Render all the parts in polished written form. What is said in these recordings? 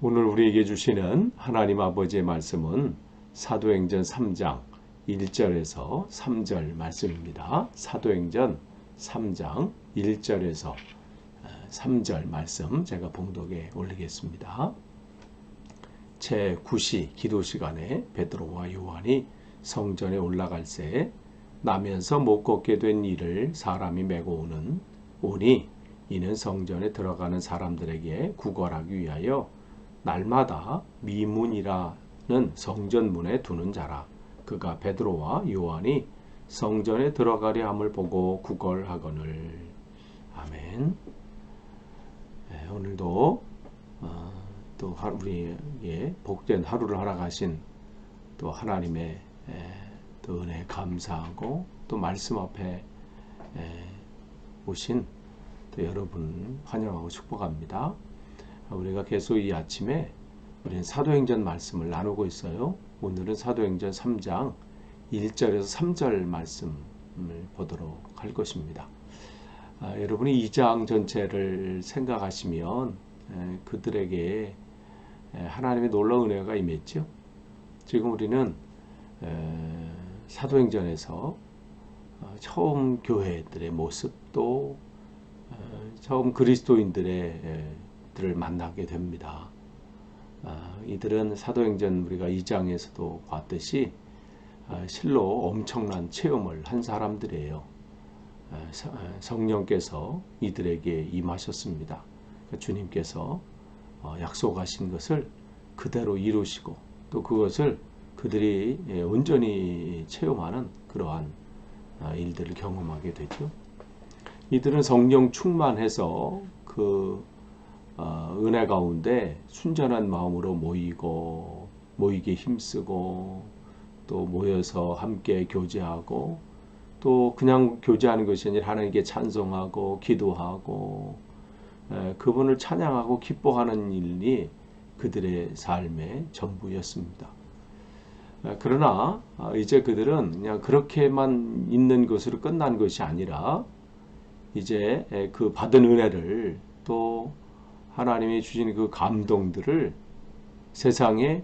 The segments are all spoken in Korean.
오늘 우리에게 주시는 하나님 아버지의 말씀은 사도행전 3장 1절에서 3절 말씀입니다. 사도행전 3장 1절에서 3절 말씀 제가 봉독에 올리겠습니다. 제9시 기도 시간에 베드로와 요한이 성전에 올라갈 새 나면서 못 걷게 된 이를 사람이 메고 오니 이는 성전에 들어가는 사람들에게 구걸하기 위하여 날마다 미문이라는 성전문에 두는 자라. 그가 베드로와 요한이 성전에 들어가려 함을 보고 구걸하거늘. 아멘. 네, 오늘도 또 우리에게 복된 하루를 허락하신 또 하나님의 또 은혜에 감사하고 또 말씀 앞에 오신 또 여러분 환영하고 축복합니다. 우리가 계속 이 아침에 우리는 사도행전 말씀을 나누고 있어요. 오늘은 사도행전 3장 1절에서 3절 말씀을 보도록 할 것입니다. 여러분이 2장 전체를 생각하시면 그들에게 하나님의 놀라운 은혜가 임했죠. 지금 우리는 사도행전에서 처음 교회들의 모습도 처음 그리스도인들을 만나게 됩니다. 이들은 사도행전 우리가 2장에서도 봤듯이 실로 엄청난 체험을 한 사람들이에요. 성령께서 이들에게 임하셨습니다. 주님께서 약속하신 것을 그대로 이루시고 또 그것을 그들이 온전히 체험하는 그러한 일들을 경험하게 되죠. 이들은 성령 충만해서 그 은혜 가운데 순전한 마음으로 모이게 힘쓰고 또 모여서 함께 교제하고 또 그냥 교제하는 것이 아니라 하나님께 찬송하고 기도하고 그분을 찬양하고 기뻐하는 일이 그들의 삶의 전부였습니다. 그러나 이제 그들은 그냥 그렇게만 있는 것으로 끝난 것이 아니라 이제 그 받은 은혜를 또 하나님이 주신 그 감동들을 세상에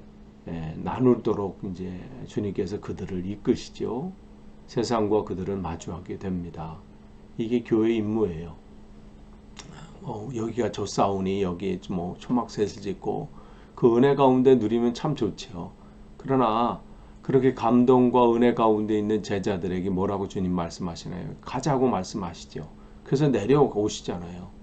나누도록 이제 주님께서 그들을 이끄시죠. 세상과 그들은 마주하게 됩니다. 이게 교회의 임무예요. 여기가 좋사오니 여기 뭐 초막셋을 짓고 그 은혜 가운데 누리면 참 좋죠. 그러나 그렇게 감동과 은혜 가운데 있는 제자들에게 뭐라고 주님 말씀하시나요? 가자고 말씀하시죠. 그래서 내려오시잖아요.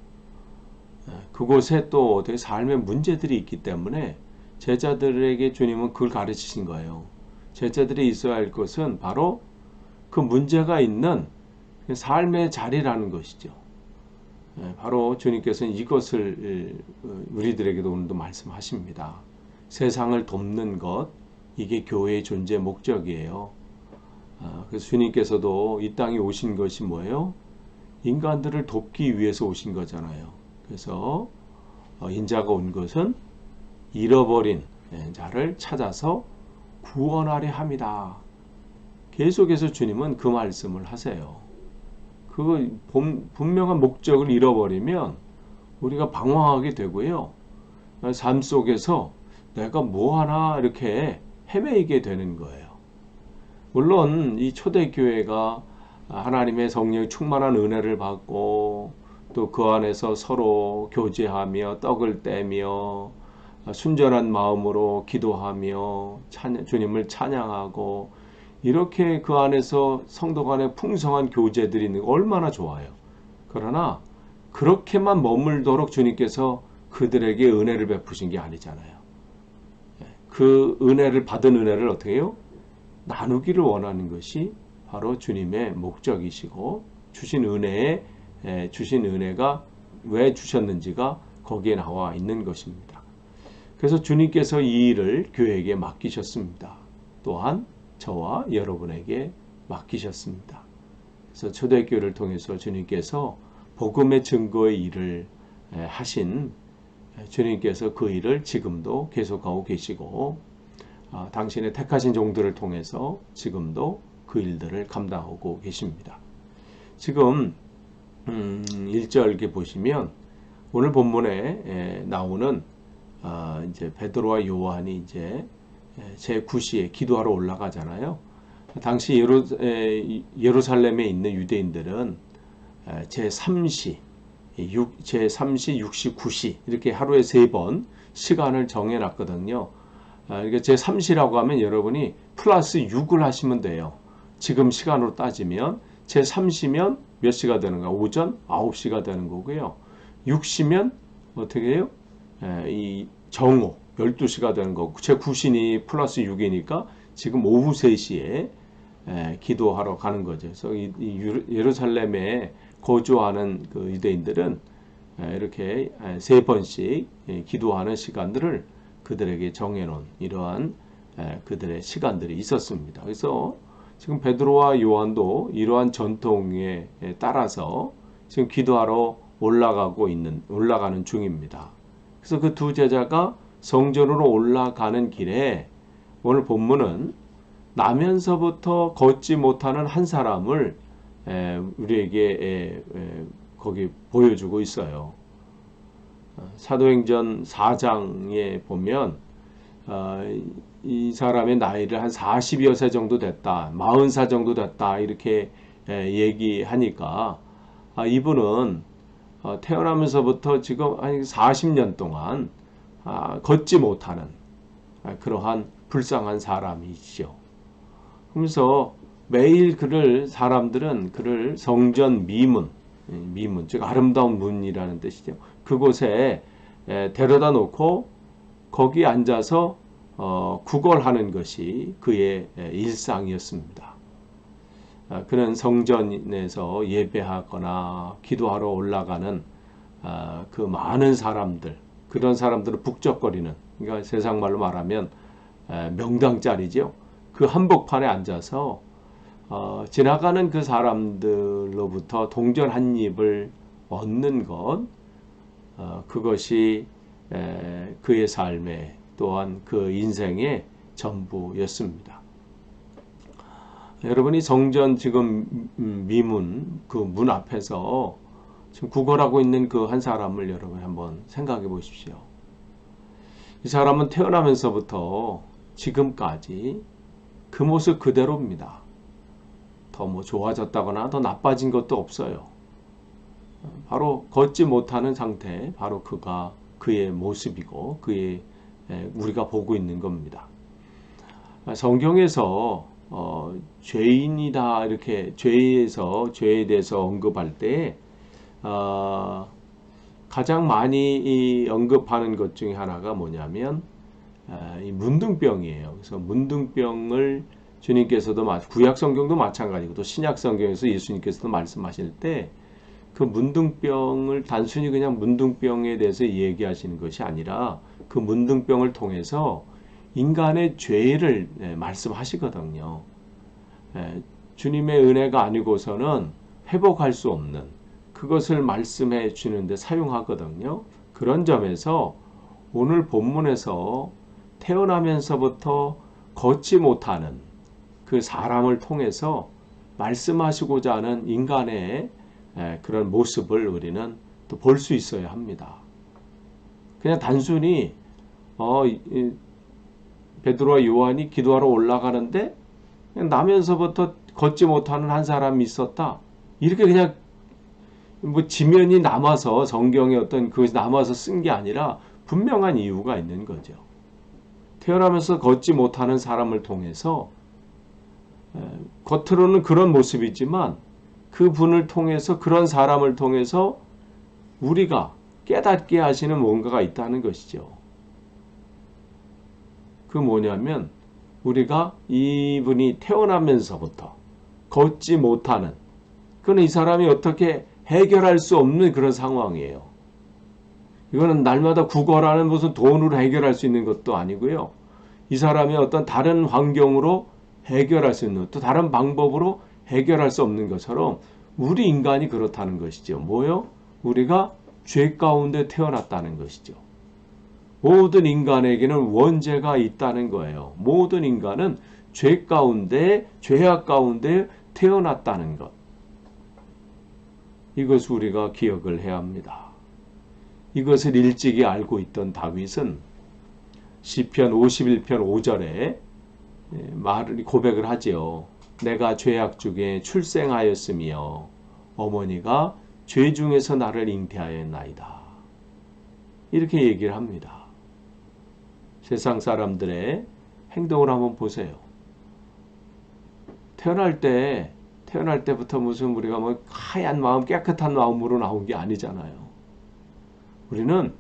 그곳에 또 되게 삶의 문제들이 있기 때문에 제자들에게 주님은 그걸 가르치신 거예요. 제자들이 있어야 할 것은 바로 그 문제가 있는 삶의 자리라는 것이죠. 바로 주님께서는 이것을 우리들에게도 오늘도 말씀하십니다. 세상을 돕는 것, 이게 교회의 존재 목적이에요. 그래서 주님께서도 이 땅에 오신 것이 뭐예요? 인간들을 돕기 위해서 오신 거잖아요. 그래서 인자가 온 것은 잃어버린 자를 찾아서 구원하려 함이다. 계속해서 주님은 그 말씀을 하세요. 그 분명한 목적을 잃어버리면 우리가 방황하게 되고요. 삶 속에서 내가 뭐 하나 이렇게 헤매이게 되는 거예요. 물론 이 초대교회가 하나님의 성령이 충만한 은혜를 받고 또 그 안에서 서로 교제하며 떡을 떼며 순전한 마음으로 기도하며 주님을 찬양하고 이렇게 그 안에서 성도 간의 풍성한 교제들이 있는 거 얼마나 좋아요. 그러나 그렇게만 머물도록 주님께서 그들에게 은혜를 베푸신 게 아니잖아요. 그 은혜를 받은 은혜를 어떻게 해요? 나누기를 원하는 것이 바로 주님의 목적이시고 주신 은혜가 왜 주셨는지가 거기에 나와 있는 것입니다. 그래서 주님께서 이 일을 교회에게 맡기셨습니다. 또한 저와 여러분에게 맡기셨습니다. 그래서 초대교회를 통해서 주님께서 복음의 증거의 일을 하신 주님께서 그 일을 지금도 계속하고 계시고 당신의 택하신 종들을 통해서 지금도 그 일들을 감당하고 계십니다. 지금 1절 이렇게 보시면 오늘 본문에 나오는 이제 베드로와 요한이 이제 제9시에 기도하러 올라가잖아요. 당시 예루살렘에 있는 유대인들은 제3시, 제3시, 6시, 9시 이렇게 하루에 3번 시간을 정해놨거든요. 그러니까 제3시라고 하면 여러분이 플러스 6을 하시면 돼요. 지금 시간으로 따지면 제3시면 몇 시가 되는가? 오전 9시가 되는 거고요. 6시면 어떻게 해요? 이 정오 12시가 되는 거고 제9시니 플러스 6이니까 지금 오후 3시에 기도하러 가는 거죠. 그래서 이 예루살렘에 거주하는 그 유대인들은 이렇게 3번씩 기도하는 시간들을 그들에게 정해놓은 이러한 그들의 시간들이 있었습니다. 그래서 지금 베드로와 요한도 이러한 전통에 따라서 지금 기도하러 올라가는 중입니다. 그래서 그 두 제자가 성전으로 올라가는 길에 오늘 본문은 나면서부터 걷지 못하는 한 사람을 우리에게 거기 보여주고 있어요. 사도행전 4장에 보면 이 사람의 나이를 한 40여 세 정도 됐다, 40살 정도 됐다 이렇게 얘기하니까 이분은 태어나면서부터 지금 한 40년 동안 걷지 못하는 그러한 불쌍한 사람이죠. 그러면서 매일 사람들은 그를 성전 미문, 즉 아름다운 문이라는 뜻이죠. 그곳에 데려다 놓고 거기 앉아서 구걸하는 것이 그의 일상이었습니다. 그는 성전에서 예배하거나 기도하러 올라가는 그 많은 사람들, 그런 사람들을 북적거리는, 그러니까 세상 말로 말하면 명당짜리죠. 그 한복판에 앉아서 지나가는 그 사람들로부터 동전 한 입을 얻는 것, 그것이 그의 삶의 또한 그 인생의 전부였습니다. 여러분이 성전 지금 미문 그 문 앞에서 지금 구걸하고 있는 그 한 사람을 여러분 한번 생각해 보십시오. 이 사람은 태어나면서부터 지금까지 그 모습 그대로입니다. 더 뭐 좋아졌다거나 더 나빠진 것도 없어요. 바로 걷지 못하는 상태, 바로 그의 모습이고 우리가 보고 있는 겁니다. 성경에서 죄인이다 이렇게 죄에 대해서 언급할 때 가장 많이 언급하는 것 중에 하나가 뭐냐면 이 문둥병이에요. 그래서 문둥병을 주님께서도 구약 성경도 마찬가지고 또 신약 성경에서 예수님께서도 말씀하실 때 그 문둥병을 단순히 그냥 문둥병에 대해서 얘기하시는 것이 아니라 그 문둥병을 통해서 인간의 죄를 말씀하시거든요. 주님의 은혜가 아니고서는 회복할 수 없는 그것을 말씀해 주는데 사용하거든요. 그런 점에서 오늘 본문에서 태어나면서부터 걷지 못하는 그 사람을 통해서 말씀하시고자 하는 인간의 그런 모습을 우리는 또 볼 수 있어야 합니다. 그냥 단순히 베드로와 요한이 기도하러 올라가는데 그냥 나면서부터 걷지 못하는 한 사람이 있었다. 이렇게 그냥 뭐 지면이 남아서 성경에 어떤 그것이 남아서 쓴 게 아니라 분명한 이유가 있는 거죠. 태어나면서 걷지 못하는 사람을 통해서 겉으로는 그런 모습이지만 그 분을 통해서 그런 사람을 통해서 우리가 깨닫게 하시는 뭔가가 있다는 것이죠. 그 뭐냐면 우리가 이분이 태어나면서부터 걷지 못하는 그건 이 사람이 어떻게 해결할 수 없는 그런 상황이에요. 이거는 날마다 구걸하는 무슨 돈으로 해결할 수 있는 것도 아니고요. 이 사람이 어떤 다른 환경으로 해결할 수 있는 또 다른 방법으로 해결할 수 없는 것처럼 우리 인간이 그렇다는 것이죠. 뭐요? 우리가 죄 가운데 태어났다는 것이죠. 모든 인간에게는 원죄가 있다는 거예요. 모든 인간은 죄 가운데, 죄악 가운데 태어났다는 것. 이것을 우리가 기억을 해야 합니다. 이것을 일찍이 알고 있던 다윗은 시편 51편 5절에 말을 고백을 하지요. 내가 죄악 중에 출생하였으며 어머니가 죄 중에서 나를 잉태하였나이다. 이렇게 얘기를 합니다. 세상 사람들의 행동을 한번 보세요. 태어날 때부터 무슨 우리가 뭐 하얀 마음, 깨끗한 마음으로 나온 게 아니잖아요. 우리는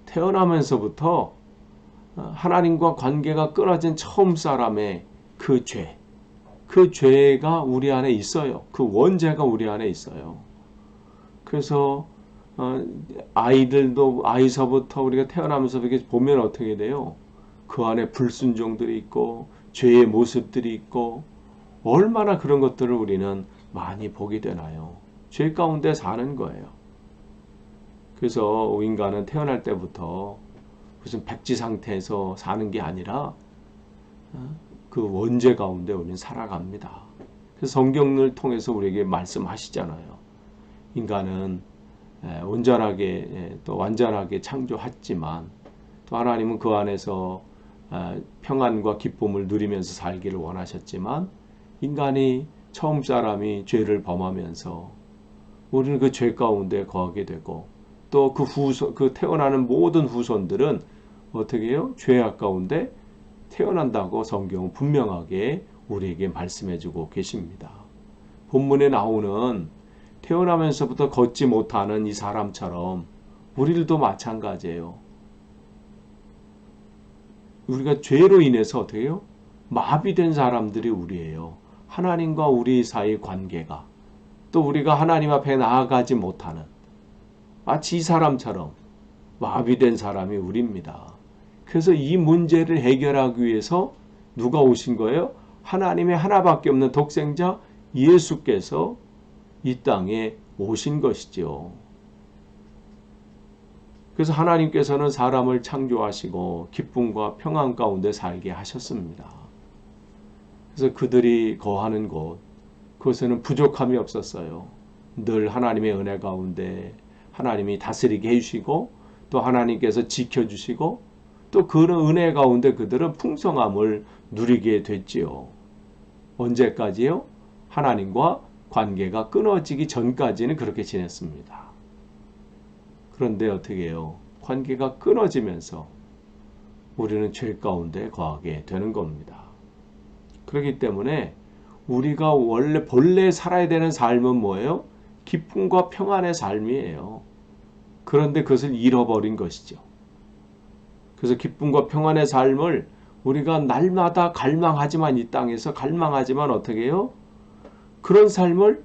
태어나면서부터 하나님과 관계가 끊어진 처음 사람의 그 죄가 우리 안에 있어요. 그 원죄가 우리 안에 있어요. 그래서 아이서부터 우리가 태어나면서 이렇게 보면 어떻게 돼요? 그 안에 불순종들이 있고 죄의 모습들이 있고 얼마나 그런 것들을 우리는 많이 보게 되나요? 죄 가운데 사는 거예요. 그래서 인간은 태어날 때부터 무슨 백지 상태에서 사는 게 아니라 그 원죄 가운데 우리는 살아갑니다. 그래서 성경을 통해서 우리에게 말씀하시잖아요. 인간은 온전하게 또 완전하게 창조했지만 또 하나님은 그 안에서 평안과 기쁨을 누리면서 살기를 원하셨지만 인간이 처음 사람이 죄를 범하면서 우리는 그 죄 가운데 거하게 되고 또 그 태어나는 모든 후손들은 어떻게 해요? 죄악 가운데 태어난다고 성경은 분명하게 우리에게 말씀해주고 계십니다. 본문에 나오는 태어나면서부터 걷지 못하는 이 사람처럼 우리들도 마찬가지예요. 우리가 죄로 인해서 어떻게 해요? 마비된 사람들이 우리예요. 하나님과 우리 사이의 관계가 또 우리가 하나님 앞에 나아가지 못하는 마치 이 사람처럼 마비된 사람이 우리입니다. 그래서 이 문제를 해결하기 위해서 누가 오신 거예요? 하나님의 하나밖에 없는 독생자 예수께서 이 땅에 오신 것이죠. 그래서 하나님께서는 사람을 창조하시고 기쁨과 평안 가운데 살게 하셨습니다. 그래서 그들이 거하는 곳, 그것에는 부족함이 없었어요. 늘 하나님의 은혜 가운데 하나님이 다스리게 해주시고 또 하나님께서 지켜주시고 또 그런 은혜 가운데 그들은 풍성함을 누리게 됐지요. 언제까지요? 하나님과 관계가 끊어지기 전까지는 그렇게 지냈습니다. 그런데 어떻게 해요? 관계가 끊어지면서 우리는 죄 가운데 거하게 되는 겁니다. 그렇기 때문에 우리가 본래 살아야 되는 삶은 뭐예요? 기쁨과 평안의 삶이에요. 그런데 그것을 잃어버린 것이죠. 그래서 기쁨과 평안의 삶을 우리가 날마다 갈망하지만 이 땅에서 갈망하지만 어떻게 해요? 그런 삶을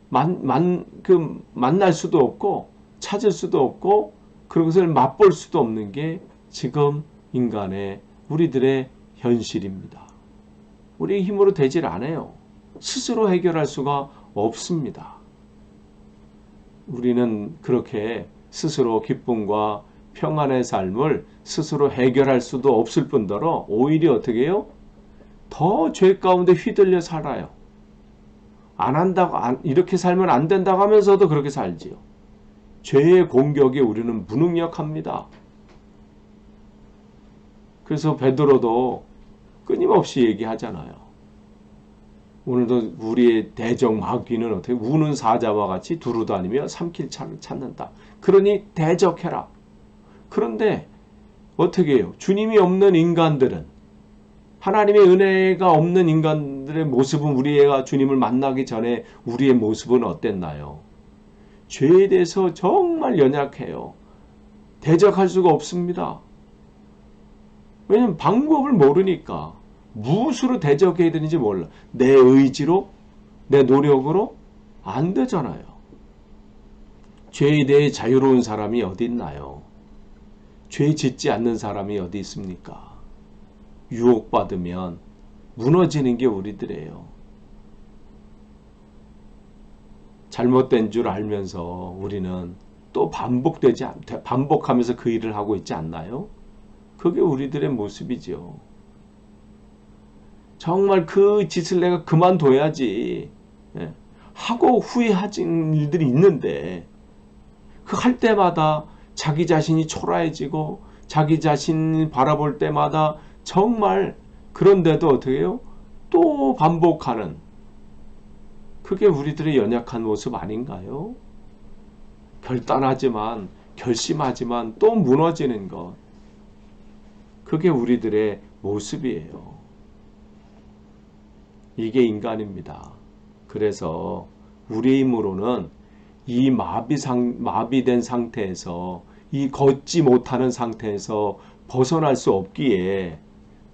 만날 수도 없고 찾을 수도 없고 그것을 맛볼 수도 없는 게 지금 인간의 우리들의 현실입니다. 우리의 힘으로 되질 않아요. 스스로 해결할 수가 없습니다. 우리는 그렇게 스스로 기쁨과 평안의 삶을 스스로 해결할 수도 없을 뿐더러 오히려 어떻게 해요? 더 죄 가운데 휘둘려 살아요. 안 한다고 이렇게 살면 안 된다고 하면서도 그렇게 살지요. 죄의 공격에 우리는 무능력합니다. 그래서 베드로도 끊임없이 얘기하잖아요. 오늘도 우리의 대적 마귀는 어떻게 우는 사자와 같이 두루다니며 삼킬 창을 찾는다. 그러니 대적해라. 그런데 어떻게 해요? 주님이 없는 인간들은 하나님의 은혜가 없는 인간들의 모습은 우리가 주님을 만나기 전에 우리의 모습은 어땠나요? 죄에 대해서 정말 연약해요. 대적할 수가 없습니다. 왜냐하면 방법을 모르니까 무엇으로 대적해야 되는지 몰라. 내 의지로 내 노력으로 안 되잖아요. 죄에 대해 자유로운 사람이 어디 있나요? 죄 짓지 않는 사람이 어디 있습니까? 유혹받으면 무너지는 게 우리들이에요. 잘못된 줄 알면서 우리는 또 반복하면서 그 일을 하고 있지 않나요? 그게 우리들의 모습이죠. 정말 그 짓을 내가 그만둬야지 하고 후회하는 일들이 있는데 그 할 때마다 자기 자신이 초라해지고 자기 자신 바라볼 때마다 정말 그런데도 어떻게 해요? 또 반복하는 그게 우리들의 연약한 모습 아닌가요? 결단하지만 결심하지만 또 무너지는 것 그게 우리들의 모습이에요. 이게 인간입니다. 그래서 우리의 힘으로는 이 마비된 상태에서 이 걷지 못하는 상태에서 벗어날 수 없기에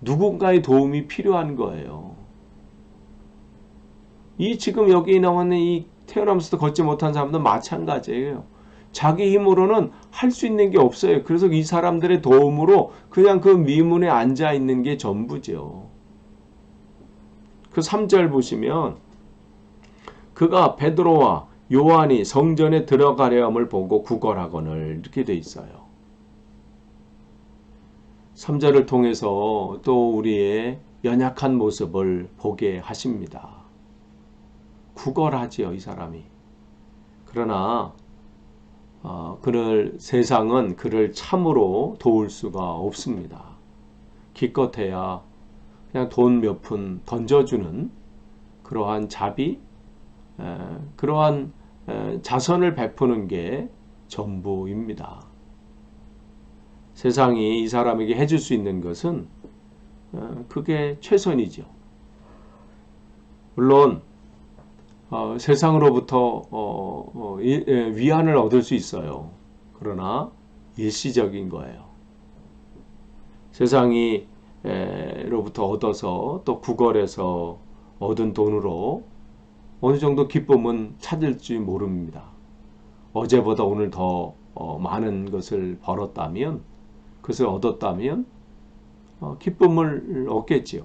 누군가의 도움이 필요한 거예요. 이 지금 여기 나오는 이 태어나면서도 걷지 못한 사람도 마찬가지예요. 자기 힘으로는 할 수 있는 게 없어요. 그래서 이 사람들의 도움으로 그냥 그 미문에 앉아 있는 게 전부죠. 그 3절 보시면 그가 베드로와 요한이 성전에 들어가려 함을 보고 구걸하거늘 이렇게 돼 있어요. 3절을 통해서 또 우리의 연약한 모습을 보게 하십니다. 구걸하지요, 이 사람이. 그러나 세상은 그를 참으로 도울 수가 없습니다. 기껏해야 그냥 돈 몇 푼 던져주는 그러한 자비, 그러한 자선을 베푸는 게 전부입니다. 세상이 이 사람에게 해줄 수 있는 것은 그게 최선이죠. 물론 세상으로부터 위안을 얻을 수 있어요. 그러나 일시적인 거예요. 세상이 로부터 얻어서 또 구걸해서 얻은 돈으로 어느 정도 기쁨은 찾을지 모릅니다. 어제보다 오늘 더 많은 것을 벌었다면, 그것을 얻었다면 기쁨을 얻겠지요.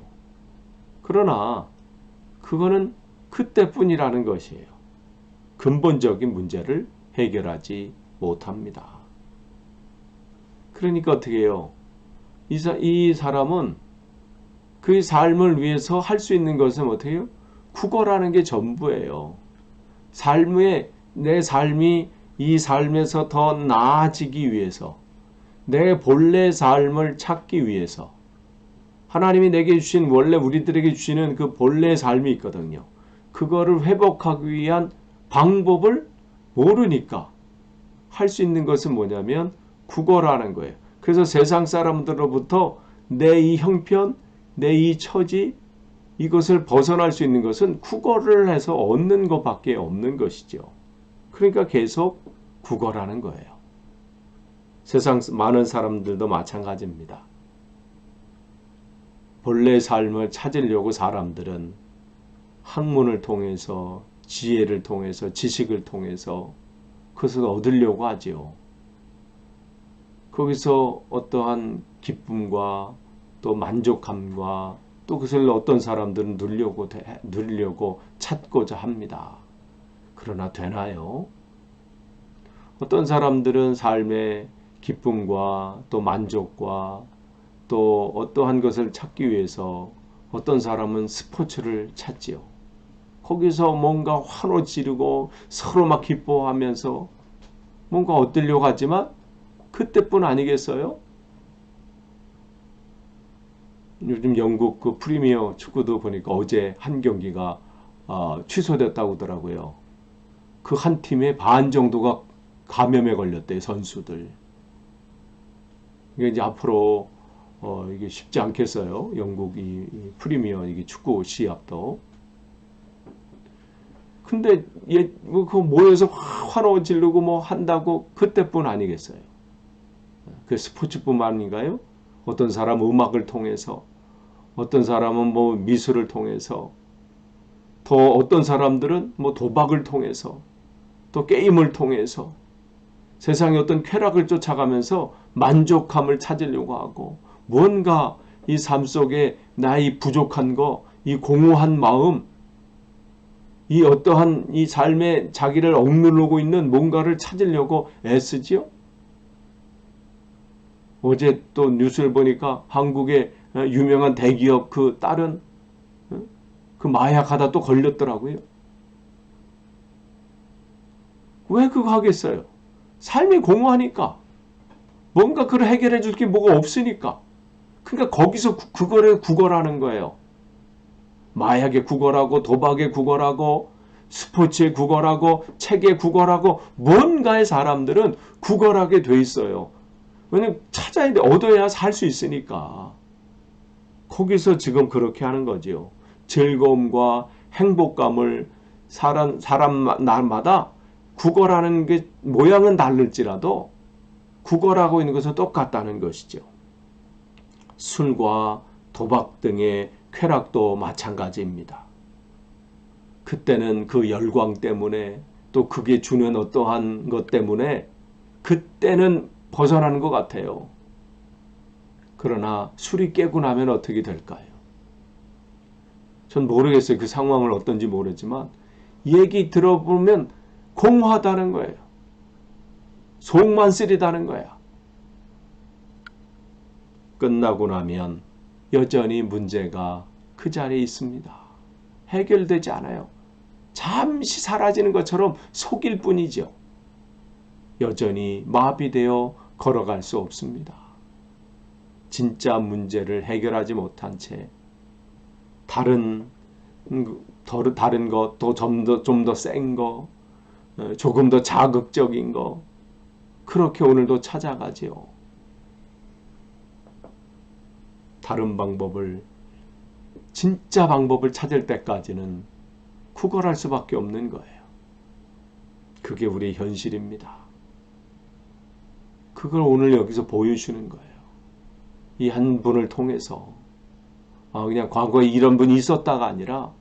그러나 그거는 그때뿐이라는 것이에요. 근본적인 문제를 해결하지 못합니다. 그러니까 어떻게 해요? 이 사람은 그 삶을 위해서 할 수 있는 것은 어떻게 해요? 구걸하는 게 전부예요. 내 삶이 이 삶에서 더 나아지기 위해서, 내 본래 삶을 찾기 위해서, 하나님이 내게 주신, 원래 우리들에게 주시는 그 본래 삶이 있거든요. 그거를 회복하기 위한 방법을 모르니까 할 수 있는 것은 뭐냐면 구걸하는 거예요. 그래서 세상 사람들로부터 내 이 형편, 내 이 처지, 이것을 벗어날 수 있는 것은 구걸을 해서 얻는 것밖에 없는 것이죠. 그러니까 계속 구걸하는 거예요. 세상 많은 사람들도 마찬가지입니다. 본래 삶을 찾으려고 사람들은 학문을 통해서, 지혜를 통해서, 지식을 통해서 그것을 얻으려고 하지요. 거기서 어떠한 기쁨과 또 만족감과 또 그것을 어떤 사람들은 누리려고 찾고자 합니다. 그러나 되나요? 어떤 사람들은 삶의 기쁨과 또 만족과 또 어떠한 것을 찾기 위해서 어떤 사람은 스포츠를 찾지요. 거기서 뭔가 환호 지르고 서로 막 기뻐하면서 뭔가 얻으려고 하지만 그때뿐 아니겠어요? 요즘 영국 그 프리미어 축구도 보니까 어제 한 경기가 취소됐다고 하더라고요. 그 한 팀의 반 정도가 감염에 걸렸대요, 선수들. 이게 이제 앞으로 이게 쉽지 않겠어요. 영국 이 프리미어 이게 축구 시합도. 근데 그 모여서 환호 지르고 뭐 한다고 그때뿐 아니겠어요. 그 스포츠뿐만인가요? 어떤 사람은 음악을 통해서, 어떤 사람은 뭐 미술을 통해서, 또 어떤 사람들은 뭐 도박을 통해서, 또 게임을 통해서 세상의 어떤 쾌락을 쫓아가면서 만족감을 찾으려고 하고, 무언가 이 삶 속에 나의 부족한 거, 이 공허한 마음, 이 어떠한 이 삶에 자기를 억누르고 있는 뭔가를 찾으려고 애쓰지요. 어제 또 뉴스를 보니까 한국의 유명한 대기업 그 딸은 그 마약하다 또 걸렸더라고요. 왜 그거 하겠어요? 삶이 공허하니까. 뭔가 그걸 해결해 줄 게 뭐가 없으니까. 그러니까 거기서 그거를 구걸하는 거예요. 마약에 구걸하고 도박에 구걸하고 스포츠에 구걸하고 책에 구걸하고 뭔가에 사람들은 구걸하게 돼 있어요. 왜냐면 찾아야 돼. 얻어야 살 수 있으니까. 거기서 지금 그렇게 하는 거지요. 즐거움과 행복감을 사람마다 구걸하는 게 모양은 다를지라도 구걸하고 있는 것은 똑같다는 것이죠. 술과 도박 등의 쾌락도 마찬가지입니다. 그때는 그 열광 때문에 또 그게 주는 어떠한 것 때문에 그때는 벗어나는 것 같아요. 그러나 술이 깨고 나면 어떻게 될까요? 전 모르겠어요. 그 상황을 어떤지 모르지만 얘기 들어보면 공허하다는 거예요. 속만 쓰리다는 거야. 끝나고 나면 여전히 문제가 그 자리에 있습니다. 해결되지 않아요. 잠시 사라지는 것처럼 속일 뿐이죠. 여전히 마비되어 걸어갈 수 없습니다. 진짜 문제를 해결하지 못한 채 다른 것, 또 좀 더 센 거, 조금 더 자극적인 거, 그렇게 오늘도 찾아가지요. 다른 방법을, 진짜 방법을 찾을 때까지는 구걸할 수밖에 없는 거예요. 그게 우리의 현실입니다. 그걸 오늘 여기서 보여주는 거예요. 이 한 분을 통해서 그냥 과거에 이런 분이 있었다가 아니라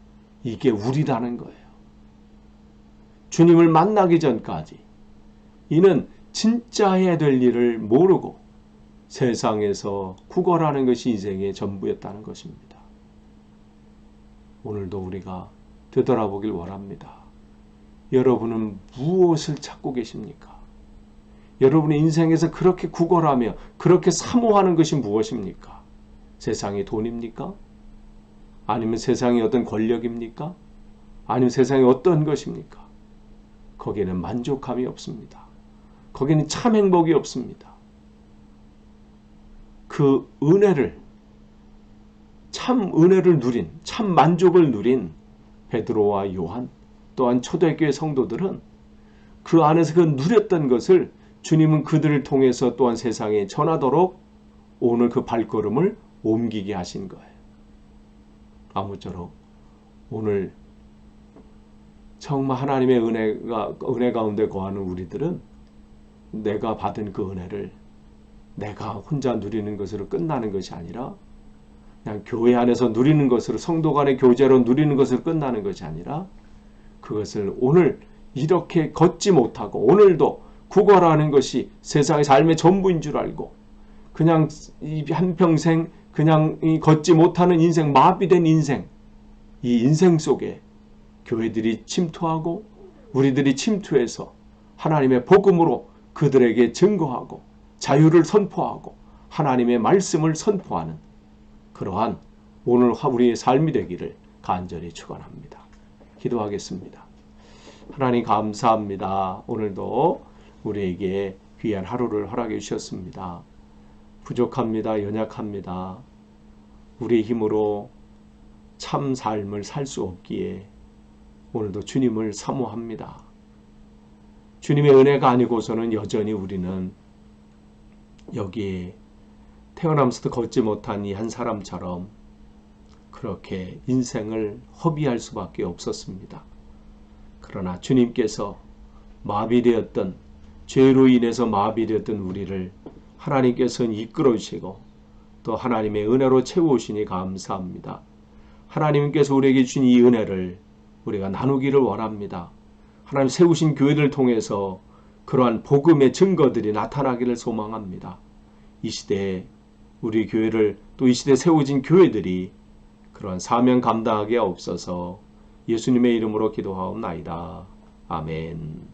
이게 우리라는 거예요. 주님을 만나기 전까지 이는 진짜 해야 될 일을 모르고 세상에서 구걸하는 것이 인생의 전부였다는 것입니다. 오늘도 우리가 되돌아보길 원합니다. 여러분은 무엇을 찾고 계십니까? 여러분의 인생에서 그렇게 구걸하며 그렇게 사모하는 것이 무엇입니까? 세상의 돈입니까? 아니면 세상의 어떤 권력입니까? 아니면 세상의 어떤 것입니까? 거기에는 만족함이 없습니다. 거기에는 참 행복이 없습니다. 그 은혜를, 참 은혜를 누린, 참 만족을 누린 베드로와 요한, 또한 초대교회 성도들은 그 안에서 그 누렸던 것을 주님은 그들을 통해서 또한 세상에 전하도록 오늘 그 발걸음을 옮기게 하신 거예요. 아무쪼록 오늘 정말 하나님의 은혜 가운데 거하는 우리들은 내가 받은 그 은혜를 내가 혼자 누리는 것으로 끝나는 것이 아니라 그냥 교회 안에서 누리는 것으로, 성도 간의 교제로 누리는 것으로 끝나는 것이 아니라 그것을 오늘 이렇게 걷지 못하고 오늘도 구걸하는 것이 세상의 삶의 전부인 줄 알고 그냥 이 한평생 그냥 걷지 못하는 인생, 마비된 인생, 이 인생 속에 교회들이 침투하고 우리들이 침투해서 하나님의 복음으로 그들에게 증거하고 자유를 선포하고 하나님의 말씀을 선포하는 그러한 오늘 우리의 삶이 되기를 간절히 축원합니다. 기도하겠습니다. 하나님 감사합니다. 오늘도 우리에게 귀한 하루를 허락해 주셨습니다. 부족합니다. 연약합니다. 우리의 힘으로 참 삶을 살 수 없기에 오늘도 주님을 사모합니다. 주님의 은혜가 아니고서는 여전히 우리는 여기에 태어나면서도 걷지 못한 이 한 사람처럼 그렇게 인생을 허비할 수밖에 없었습니다. 그러나 주님께서 마비되었던, 죄로 인해서 마비되었던 우리를 하나님께서는 이끌어주시고 또 하나님의 은혜로 채우시니 감사합니다. 하나님께서 우리에게 주신 이 은혜를 우리가 나누기를 원합니다. 하나님 세우신 교회를 통해서 그러한 복음의 증거들이 나타나기를 소망합니다. 이 시대에 우리 교회를, 또 이 시대에 세워진 교회들이 그러한 사명 감당하게 없어서 예수님의 이름으로 기도하옵나이다. 아멘.